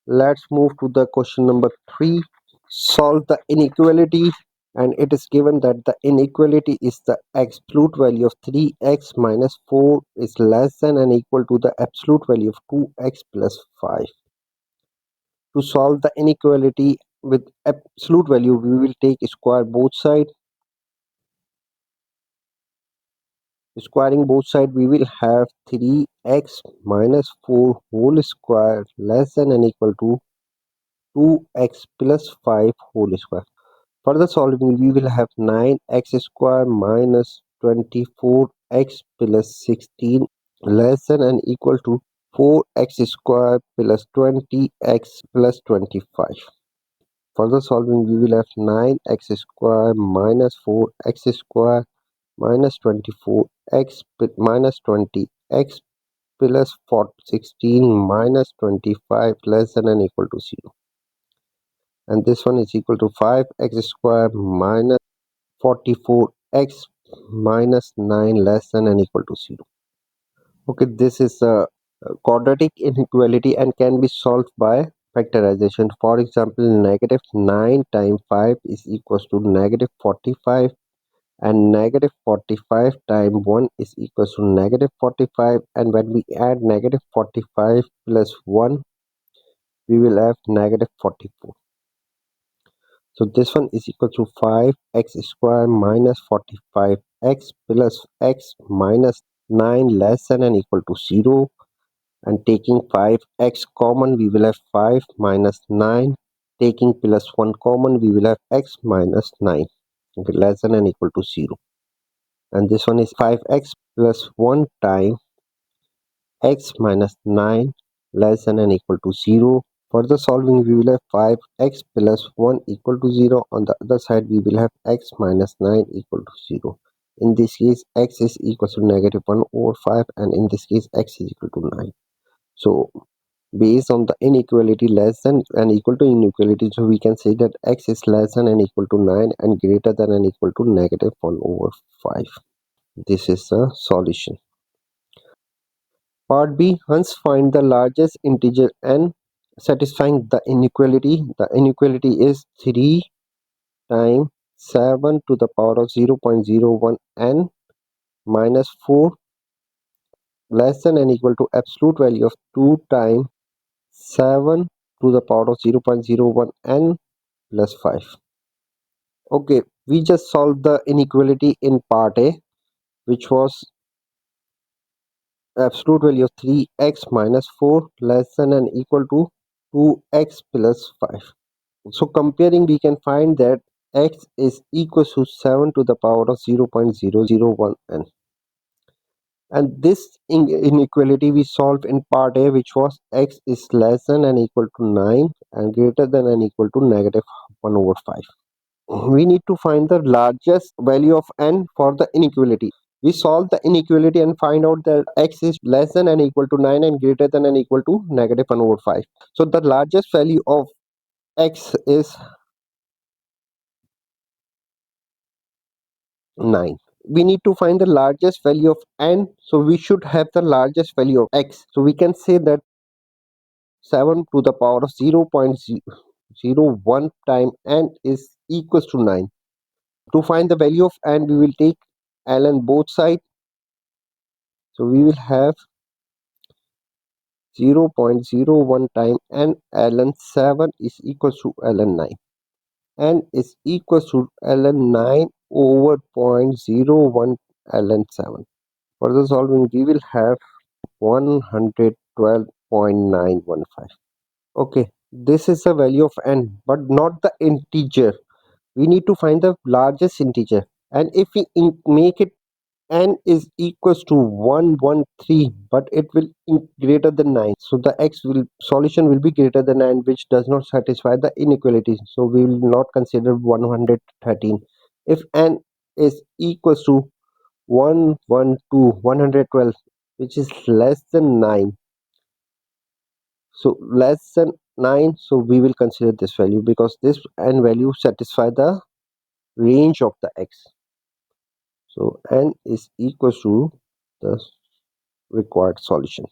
Let's move to the question number 3. Solve the inequality, and it is given that the inequality is the absolute value of 3x minus 4 is less than and equal to the absolute value of 2x plus 5. To solve the inequality with absolute value, we will take square both sides. Squaring both sides, we will have 3x minus 4 whole square less than and equal to 2x plus 5 whole square. Further solving, we will have 9x square minus 24x plus 16 less than and equal to 4x square plus 20x plus 25. Further solving, we will have 9x square minus 4x square minus 24x minus 20x plus 16 minus 25 less than and equal to 0. And this one is equal to 5x square minus 44x minus 9 less than and equal to 0. Okay, this is a quadratic inequality and can be solved by factorization. For example, negative 9 times 5 is equals to negative 45, and negative 45 times 1 is equals to negative 45, and when we add negative 45 plus 1, we will have negative 44. So this one is equal to 5x square minus 45x plus x minus 9 less than and equal to 0. And taking 5x common, we will have 5 minus 9. Taking plus 1 common, we will have x minus 9, okay, less than and equal to 0. And this one is 5x plus 1 times x minus 9 less than and equal to 0. Further solving, we will have 5x plus 1 equal to 0. On the other side, we will have x minus 9 equal to 0. In this case, x is equal to negative 1 over 5, and in this case, x is equal to 9. So, based on the inequality less than and equal to inequality, so we can say that x is less than and equal to 9 and greater than and equal to negative 1 over 5. This is the solution. Part B, hence find the largest integer n satisfying the inequality. The inequality is 3 times 7 to the power of 0.01 n minus 4 less than and equal to absolute value of 2 times 7 to the power of 0.01 n plus 5. Okay, we just solved the inequality in part A, which was absolute value of 3x minus 4 less than and equal to 2x plus 5. So comparing, we can find that x is equal to 7 to the power of 0.001 n. And this inequality we solved in part A, which was x is less than and equal to 9 and greater than and equal to negative 1 over 5. We need to find the largest value of n for the inequality. We solve the inequality and find out that x is less than and equal to 9 and greater than and equal to negative 1 over 5. So the largest value of x is 9. We need to find the largest value of n, so we should have the largest value of x. So we can say that 7 to the power of 0.01 times n is equals to 9. To find the value of n, we will take ln both sides. So we will have 0.01 times n ln 7 is equals to ln 9. N is equals to ln 9 over 0.01 ln 7. Further solving, we will have 112.915. Okay, this is the value of n, but not the integer. We need to find the largest integer, and if we make it n is equals to 113, but it will greater than 9, so the solution will be greater than 9, which does not satisfy the inequality, so we will not consider 113. If n is equals to 112, which is less than 9, so less than 9, so we will consider this value because this n value satisfy the range of the x. So n is equals to the required solution.